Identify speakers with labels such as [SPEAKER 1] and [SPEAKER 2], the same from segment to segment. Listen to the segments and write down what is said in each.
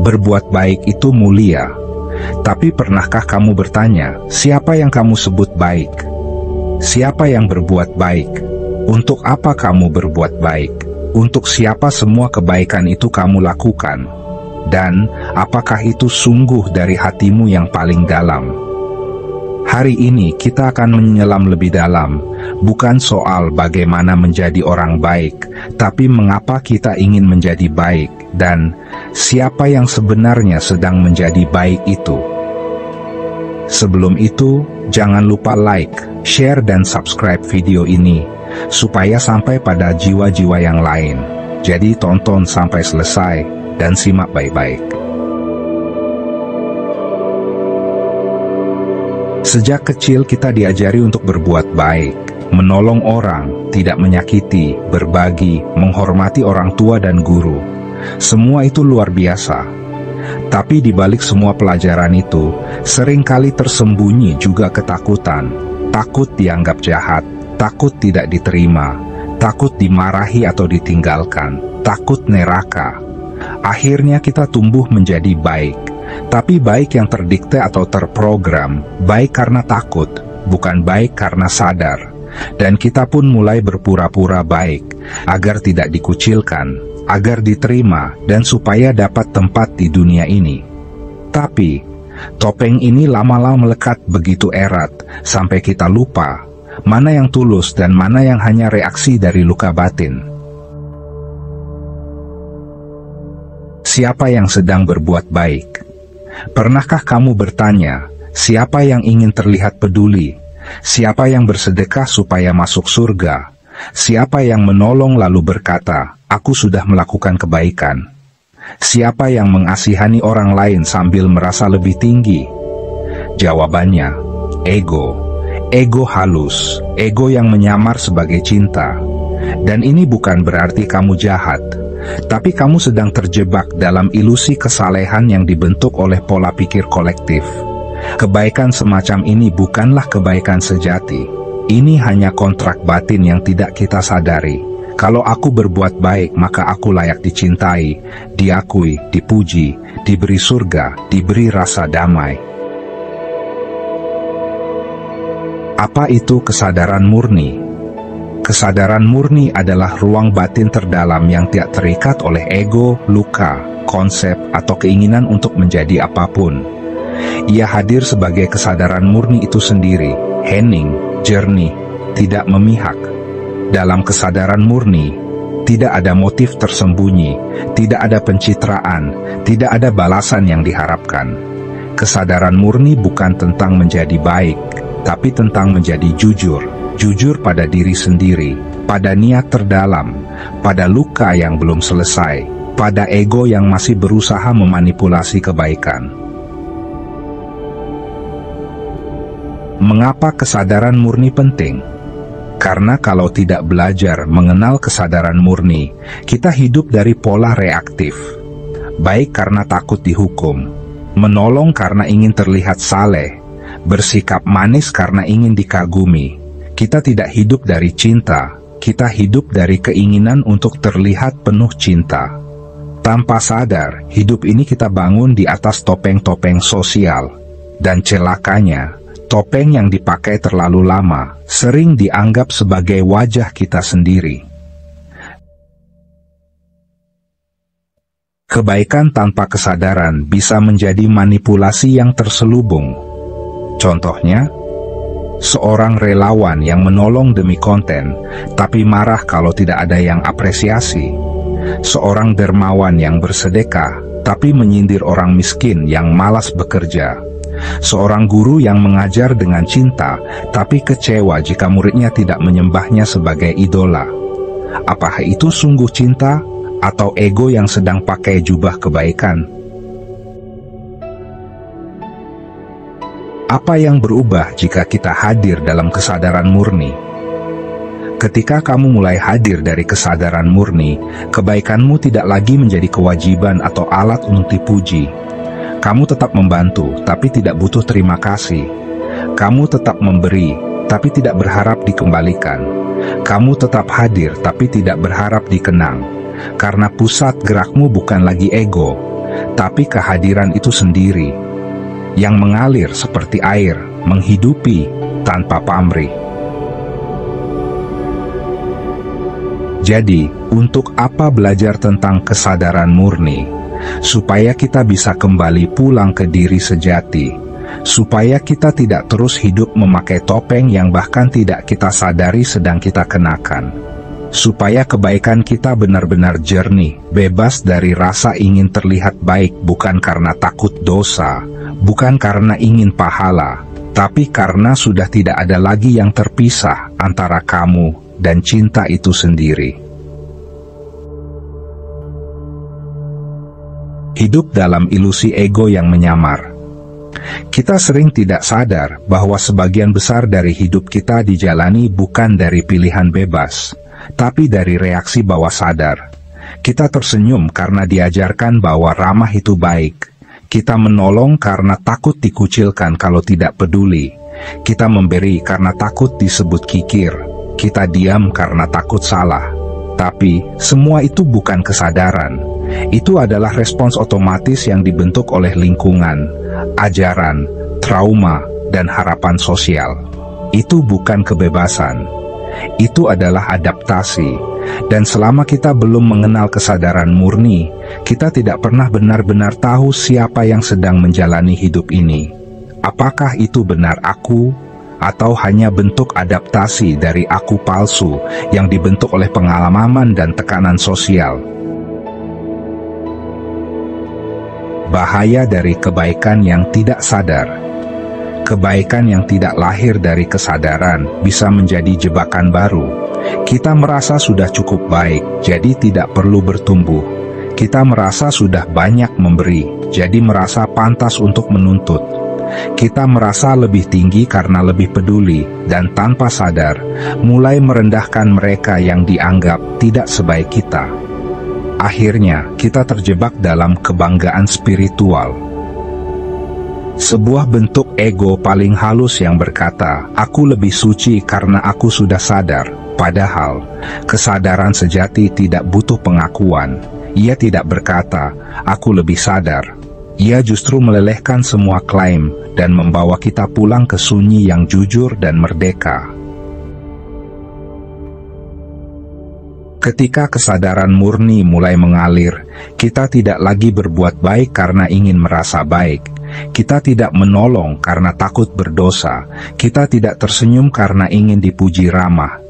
[SPEAKER 1] Berbuat baik itu mulia. Tapi pernahkah kamu bertanya, siapa yang kamu sebut baik? Siapa yang berbuat baik? Untuk apa kamu berbuat baik? Untuk siapa semua kebaikan itu kamu lakukan? Dan apakah itu sungguh dari hatimu yang paling dalam? Hari ini kita akan menyelam lebih dalam, bukan soal bagaimana menjadi orang baik, tapi mengapa kita ingin menjadi baik, dan siapa yang sebenarnya sedang menjadi baik itu. Sebelum itu, jangan lupa like, share dan subscribe video ini, supaya sampai pada jiwa-jiwa yang lain. Jadi tonton sampai selesai, dan simak baik-baik. Sejak kecil kita diajari untuk berbuat baik, menolong orang, tidak menyakiti, berbagi, menghormati orang tua dan guru. Semua itu luar biasa. Tapi di balik semua pelajaran itu, seringkali tersembunyi juga ketakutan. Takut dianggap jahat, takut tidak diterima, takut dimarahi atau ditinggalkan, takut neraka. Akhirnya kita tumbuh menjadi baik, tapi baik yang terdikte atau terprogram, baik karena takut, bukan baik karena sadar. Dan kita pun mulai berpura-pura baik, agar tidak dikucilkan, agar diterima, dan supaya dapat tempat di dunia ini. Tapi, topeng ini lama-lama melekat begitu erat, sampai kita lupa, mana yang tulus dan mana yang hanya reaksi dari luka batin. Siapa yang sedang berbuat baik? Pernahkah kamu bertanya, siapa yang ingin terlihat peduli? Siapa yang bersedekah supaya masuk surga? Siapa yang menolong lalu berkata, aku sudah melakukan kebaikan? Siapa yang mengasihani orang lain sambil merasa lebih tinggi? Jawabannya, ego. Ego halus, ego yang menyamar sebagai cinta. Dan ini bukan berarti kamu jahat, tapi kamu sedang terjebak dalam ilusi kesalehan yang dibentuk oleh pola pikir kolektif. Kebaikan semacam ini bukanlah kebaikan sejati. Ini hanya kontrak batin yang tidak kita sadari. Kalau aku berbuat baik, maka aku layak dicintai, diakui, dipuji, diberi surga, diberi rasa damai. Apa itu kesadaran murni? Kesadaran murni adalah ruang batin terdalam yang tidak terikat oleh ego, luka, konsep, atau keinginan untuk menjadi apapun. Ia hadir sebagai kesadaran murni itu sendiri, hening, jernih, tidak memihak. Dalam kesadaran murni, tidak ada motif tersembunyi, tidak ada pencitraan, tidak ada balasan yang diharapkan. Kesadaran murni bukan tentang menjadi baik, tapi tentang menjadi jujur. Jujur pada diri sendiri, pada niat terdalam, pada luka yang belum selesai, pada ego yang masih berusaha memanipulasi kebaikan. Mengapa kesadaran murni penting? Karena kalau tidak belajar mengenal kesadaran murni, kita hidup dari pola reaktif. Baik karena takut dihukum, menolong karena ingin terlihat saleh, bersikap manis karena ingin dikagumi. Kita tidak hidup dari cinta, kita hidup dari keinginan untuk terlihat penuh cinta. Tanpa sadar, hidup ini kita bangun di atas topeng-topeng sosial. Dan celakanya, topeng yang dipakai terlalu lama, sering dianggap sebagai wajah kita sendiri. Kebaikan tanpa kesadaran bisa menjadi manipulasi yang terselubung. Contohnya, seorang relawan yang menolong demi konten, tapi marah kalau tidak ada yang apresiasi. Seorang dermawan yang bersedekah, tapi menyindir orang miskin yang malas bekerja. Seorang guru yang mengajar dengan cinta, tapi kecewa jika muridnya tidak menyembahnya sebagai idola. Apakah itu sungguh cinta, atau ego yang sedang pakai jubah kebaikan? Apa yang berubah jika kita hadir dalam kesadaran murni? Ketika kamu mulai hadir dari kesadaran murni, kebaikanmu tidak lagi menjadi kewajiban atau alat untuk dipuji. Kamu tetap membantu, tapi tidak butuh terima kasih. Kamu tetap memberi, tapi tidak berharap dikembalikan. Kamu tetap hadir, tapi tidak berharap dikenang. Karena pusat gerakmu bukan lagi ego, tapi kehadiran itu sendiri, yang mengalir seperti air, menghidupi tanpa pamrih. Jadi, untuk apa belajar tentang kesadaran murni? Supaya kita bisa kembali pulang ke diri sejati, supaya kita tidak terus hidup memakai topeng yang bahkan tidak kita sadari sedang kita kenakan, supaya kebaikan kita benar-benar jernih, bebas dari rasa ingin terlihat baik, bukan karena takut dosa, bukan karena ingin pahala, tapi karena sudah tidak ada lagi yang terpisah antara kamu dan cinta itu sendiri. Hidup dalam ilusi ego yang menyamar. Kita sering tidak sadar bahwa sebagian besar dari hidup kita dijalani bukan dari pilihan bebas, tapi dari reaksi bawah sadar. Kita tersenyum karena diajarkan bahwa ramah itu baik. Kita menolong karena takut dikucilkan kalau tidak peduli. Kita memberi karena takut disebut kikir. Kita diam karena takut salah. Tapi, semua itu bukan kesadaran. Itu adalah respons otomatis yang dibentuk oleh lingkungan, ajaran, trauma, dan harapan sosial. Itu bukan kebebasan. Itu adalah adaptasi. Dan selama kita belum mengenal kesadaran murni, kita tidak pernah benar-benar tahu siapa yang sedang menjalani hidup ini. Apakah itu benar aku? Atau hanya bentuk adaptasi dari aku palsu yang dibentuk oleh pengalaman dan tekanan sosial? Bahaya dari kebaikan yang tidak sadar. Kebaikan yang tidak lahir dari kesadaran bisa menjadi jebakan baru. Kita merasa sudah cukup baik, jadi tidak perlu bertumbuh. Kita merasa sudah banyak memberi, jadi merasa pantas untuk menuntut. Kita merasa lebih tinggi karena lebih peduli, dan tanpa sadar, mulai merendahkan mereka yang dianggap tidak sebaik kita. Akhirnya, kita terjebak dalam kebanggaan spiritual. Sebuah bentuk ego paling halus yang berkata, aku lebih suci karena aku sudah sadar. Padahal, kesadaran sejati tidak butuh pengakuan. Ia tidak berkata, aku lebih sadar. Ia justru melelehkan semua klaim dan membawa kita pulang ke sunyi yang jujur dan merdeka. Ketika kesadaran murni mulai mengalir, kita tidak lagi berbuat baik karena ingin merasa baik. Kita tidak menolong karena takut berdosa. Kita tidak tersenyum karena ingin dipuji ramah.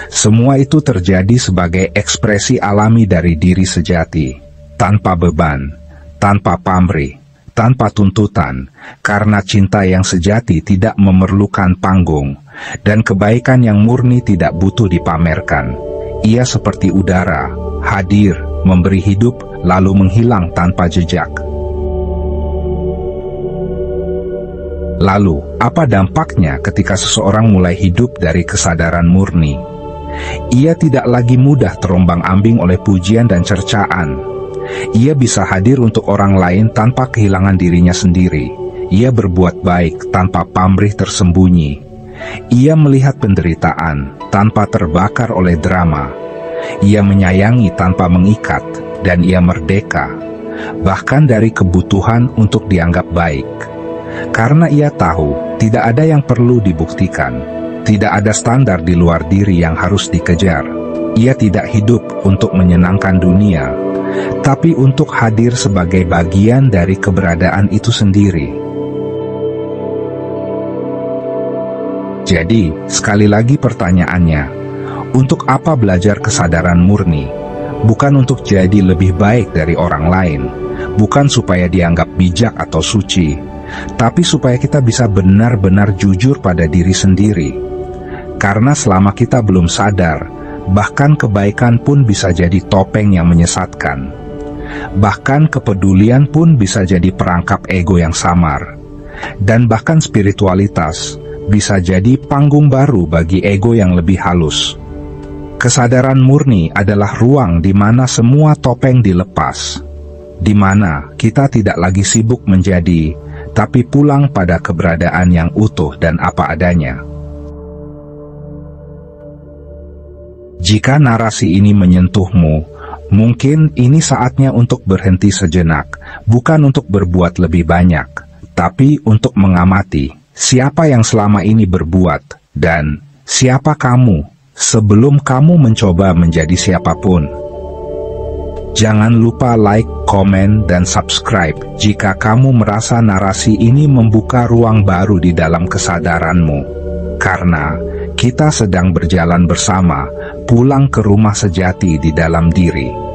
[SPEAKER 1] Semua itu terjadi sebagai ekspresi alami dari diri sejati, tanpa beban, tanpa pamrih, tanpa tuntutan, karena cinta yang sejati tidak memerlukan panggung, dan kebaikan yang murni tidak butuh dipamerkan. Ia seperti udara, hadir, memberi hidup, lalu menghilang tanpa jejak. Lalu, apa dampaknya ketika seseorang mulai hidup dari kesadaran murni? Ia tidak lagi mudah terombang-ambing oleh pujian dan cercaan. Ia bisa hadir untuk orang lain tanpa kehilangan dirinya sendiri. Ia berbuat baik tanpa pamrih tersembunyi. Ia melihat penderitaan tanpa terbakar oleh drama. Ia menyayangi tanpa mengikat, dan ia merdeka, bahkan dari kebutuhan untuk dianggap baik. Karena ia tahu, tidak ada yang perlu dibuktikan. Tidak ada standar di luar diri yang harus dikejar. Ia tidak hidup untuk menyenangkan dunia, tapi untuk hadir sebagai bagian dari keberadaan itu sendiri. Jadi, sekali lagi pertanyaannya, untuk apa belajar kesadaran murni? Bukan untuk jadi lebih baik dari orang lain, bukan supaya dianggap bijak atau suci, tapi supaya kita bisa benar-benar jujur pada diri sendiri. Karena selama kita belum sadar, bahkan kebaikan pun bisa jadi topeng yang menyesatkan. Bahkan kepedulian pun bisa jadi perangkap ego yang samar. Dan bahkan spiritualitas bisa jadi panggung baru bagi ego yang lebih halus. Kesadaran murni adalah ruang di mana semua topeng dilepas. Di mana kita tidak lagi sibuk menjadi, tapi pulang pada keberadaan yang utuh dan apa adanya. Jika narasi ini menyentuhmu, Mungkin ini saatnya untuk berhenti sejenak, bukan untuk berbuat lebih banyak, tapi untuk mengamati siapa yang selama ini berbuat, dan siapa kamu sebelum kamu mencoba menjadi siapapun. Jangan lupa like, komen, dan subscribe jika kamu merasa narasi ini membuka ruang baru di dalam kesadaranmu. Karena kita sedang berjalan bersama, pulang ke rumah sejati di dalam diri.